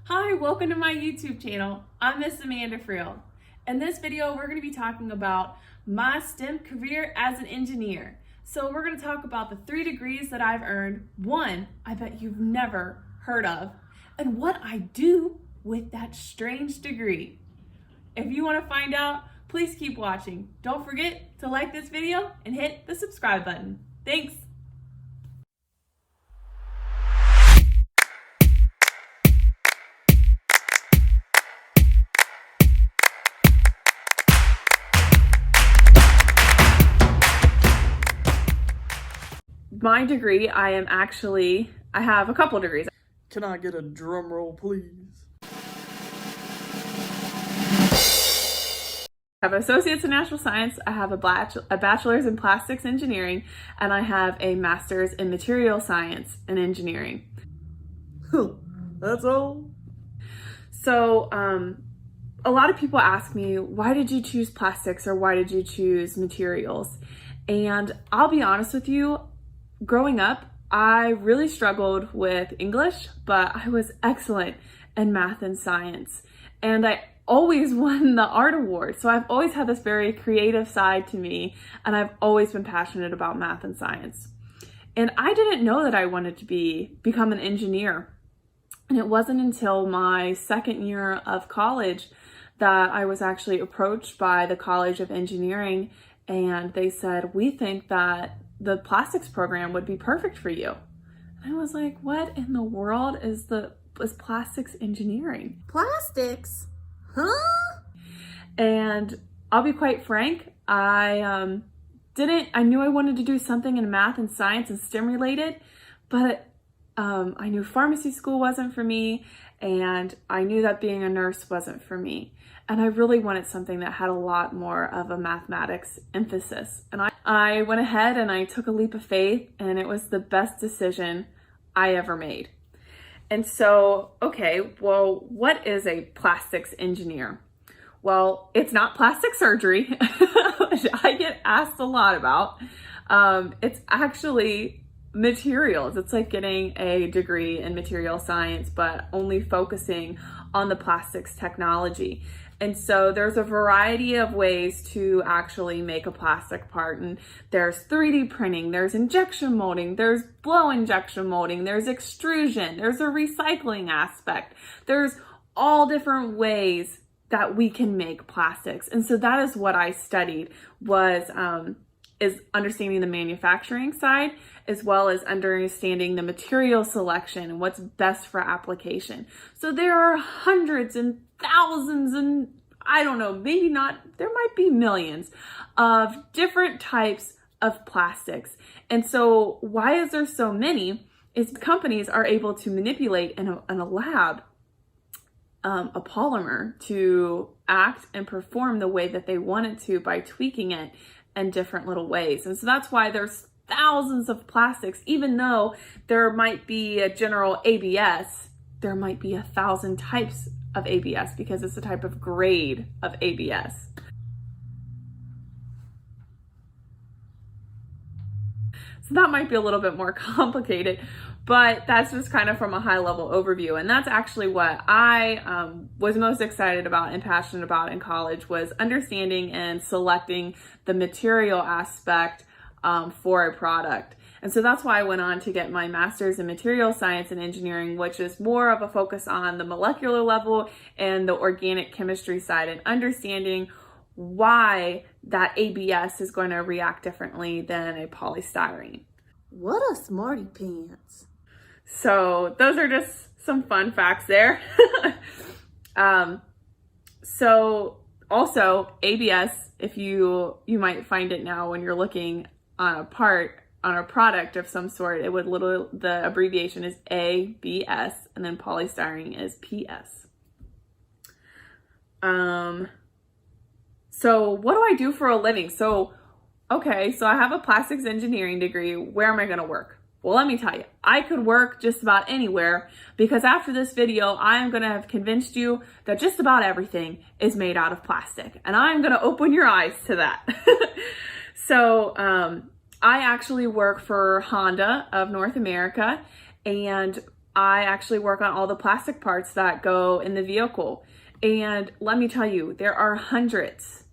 Hi, welcome to my YouTube channel. I'm Miss Amanda Friel. In this video, we're going to be talking about my STEM career as an engineer. So we're going to talk about the 3 degrees that I've earned, one I bet you've never heard of, and what I do with that strange degree. If you want to find out, please keep watching. Don't forget to like this video and hit the subscribe button. Thanks. My degree, I have a couple degrees. Can I get a drum roll, please? I have an associate's in natural science, I have a bachelor's in plastics engineering, and I have a master's in material science and engineering. That's all? So, a lot of people ask me, why did you choose plastics or why did you choose materials? And I'll be honest with you, growing up, I really struggled with English, but I was excellent in math and science. And I always won the art award. So I've always had this very creative side to me, and I've always been passionate about math and science. And I didn't know that I wanted to become an engineer. And it wasn't until my second year of college that I was actually approached by the College of Engineering, and they said, we think that the plastics program would be perfect for you. And I was like, what in the world is plastics engineering? Plastics? Huh? And I'll be quite frank, I knew I wanted to do something in math and science and STEM related, but I knew pharmacy school wasn't for me, and I knew that being a nurse wasn't for me. And I really wanted something that had a lot more of a mathematics emphasis. And I went ahead and I took a leap of faith, and it was the best decision I ever made. And so, okay, well, what is a plastics engineer? Well, it's not plastic surgery, which I get asked a lot about. It's actually materials. It's like getting a degree in material science, but only focusing on the plastics technology. And so there's a variety of ways to actually make a plastic part. And there's 3D printing, there's injection molding, there's blow injection molding, there's extrusion, there's a recycling aspect. There's all different ways that we can make plastics. And so that is what I studied, is understanding the manufacturing side, as well as understanding the material selection and what's best for application. So there are hundreds and thousands, and I don't know, maybe not, there might be millions of different types of plastics. And so why is there so many? Is companies are able to manipulate in a lab a polymer to act and perform the way that they want it to by tweaking it in different little ways. And so that's why there's thousands of plastics. Even though there might be a general ABS, there might be 1,000 types of ABS because it's a type of grade of ABS. So that might be a little bit more complicated, but that's just kind of from a high level overview. And that's actually what I was most excited about and passionate about in college, was understanding and selecting the material aspect for a product. And so that's why I went on to get my master's in material science and engineering, which is more of a focus on the molecular level and the organic chemistry side, and understanding why that ABS is going to react differently than a polystyrene. What a smarty pants. So those are just some fun facts there. So also ABS, if you might find it now when you're looking on a product of some sort, the abbreviation is ABS, and then polystyrene is PS. So what do I do for a living? So I have a plastics engineering degree. Where am I going to work? Well, let me tell you, I could work just about anywhere, because after this video, I am going to have convinced you that just about everything is made out of plastic, and I'm going to open your eyes to that. So, I actually work for Honda of North America, and I actually work on all the plastic parts that go in the vehicle. And let me tell you, there are hundreds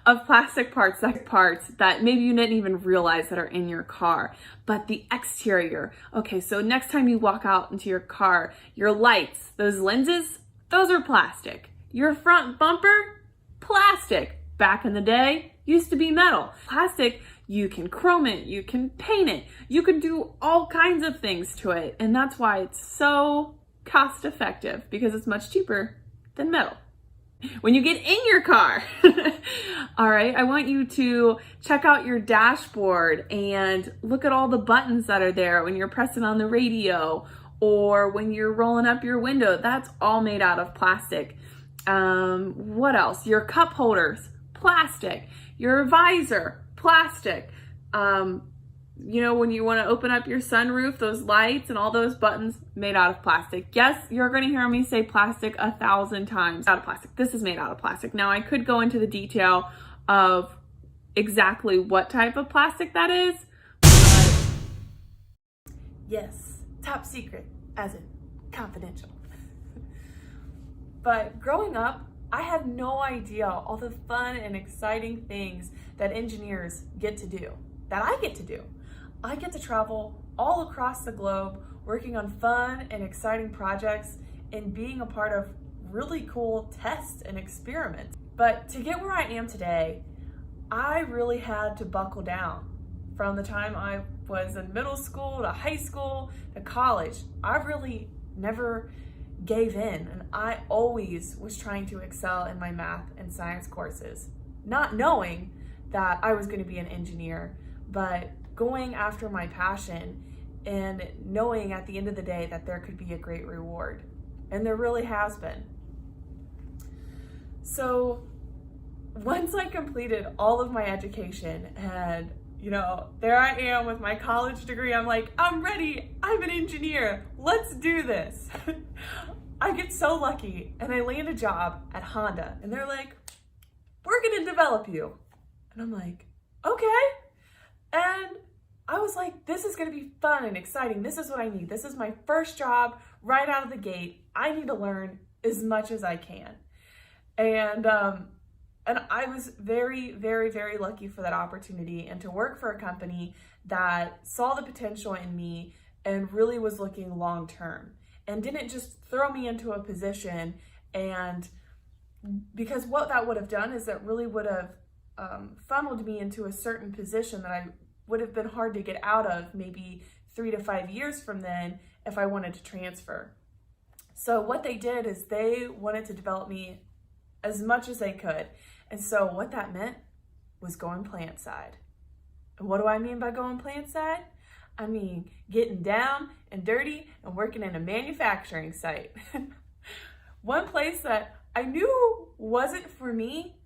of plastic parts that maybe you didn't even realize that are in your car. But the exterior, okay, so next time you walk out into your car, your lights, those lenses, those are plastic. Your front bumper, plastic. Back in the day, used to be metal. Plastic, you can chrome it, you can paint it, you can do all kinds of things to it. And that's why it's so cost effective, because it's much cheaper than metal. When you get in your car, all right, I want you to check out your dashboard and look at all the buttons that are there when you're pressing on the radio or when you're rolling up your window. That's all made out of plastic. What else? Your cup holders, plastic. Your visor, plastic. When you want to open up your sunroof, those lights and all those buttons made out of plastic. Yes, you're going to hear me say plastic 1,000 times. Out of plastic. This is made out of plastic. Now, I could go into the detail of exactly what type of plastic that is. But yes, top secret, as in confidential. But growing up, I had no idea all the fun and exciting things that engineers get to do, that I get to do. I get to travel all across the globe, working on fun and exciting projects and being a part of really cool tests and experiments. But to get where I am today, I really had to buckle down. From the time I was in middle school to high school to college, I really never gave in, and I always was trying to excel in my math and science courses, not knowing that I was going to be an engineer, but going after my passion and knowing at the end of the day that there could be a great reward. And there really has been. So once I completed all of my education and there I am with my college degree, I'm like, I'm ready, I'm an engineer, let's do this. I get so lucky and I land a job at Honda and they're like, we're gonna develop you. And I'm like, okay. And I was like, this is gonna be fun and exciting. This is what I need. This is my first job right out of the gate. I need to learn as much as I can. And I was very, very, very lucky for that opportunity and to work for a company that saw the potential in me and really was looking long term and didn't just throw me into a position. And because what that would have done is that really would have funneled me into a certain position that I would have been hard to get out of maybe 3 to 5 years from then if I wanted to transfer. So what they did is they wanted to develop me as much as they could. And so what that meant was going plant side. And what do I mean by going plant side? I mean getting down and dirty and working in a manufacturing site. One place that I knew wasn't for me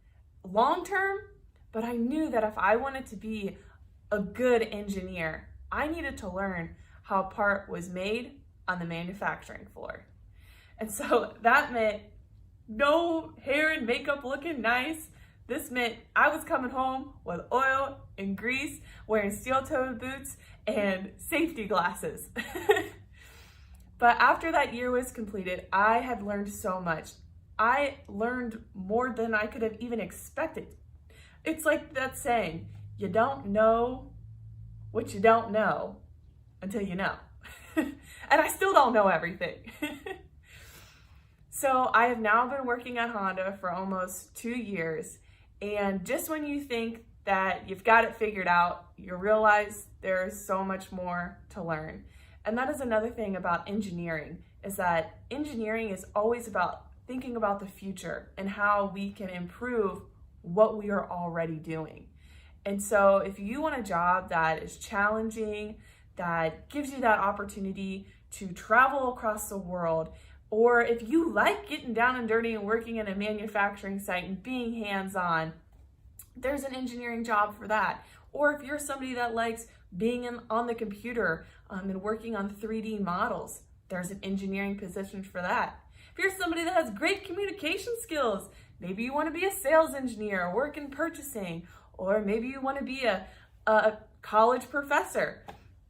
long term, but I knew that if I wanted to be a good engineer, I needed to learn how a part was made on the manufacturing floor. And so that meant no hair and makeup looking nice. This meant I was coming home with oil and grease, wearing steel-toed boots and safety glasses. But after that year was completed, I had learned so much. I learned more than I could have even expected. It's like that saying, you don't know what you don't know until you know. And I still don't know everything. So I have now been working at Honda for almost 2 years. And just when you think that you've got it figured out, you realize there's so much more to learn. And that is another thing about engineering, is that engineering is always about thinking about the future and how we can improve what we are already doing. And so if you want a job that is challenging, that gives you that opportunity to travel across the world, or if you like getting down and dirty and working in a manufacturing site and being hands-on, there's an engineering job for that. Or if you're somebody that likes being on the computer and working on 3D models, there's an engineering position for that. If you're somebody that has great communication skills, maybe you want to be a sales engineer or work in purchasing, or maybe you want to be a college professor.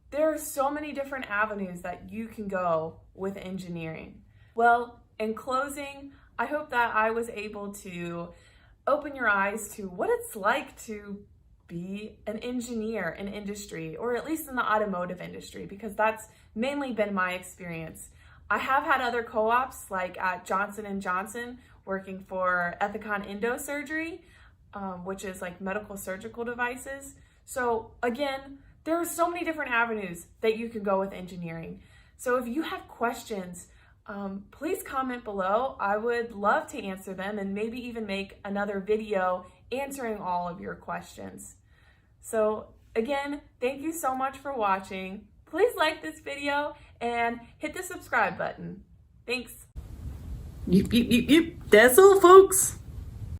There are so many different avenues that you can go with engineering. Well, in closing, I hope that I was able to open your eyes to what it's like to be an engineer in industry, or at least in the automotive industry, because that's mainly been my experience. I have had other co-ops like at Johnson & Johnson working for Ethicon Endosurgery, which is like medical surgical devices. So again, there are so many different avenues that you can go with engineering. So if you have questions, please comment below. I would love to answer them and maybe even make another video answering all of your questions. So again, thank you so much for watching. Please like this video and hit the subscribe button. Thanks. Yep. That's all, folks.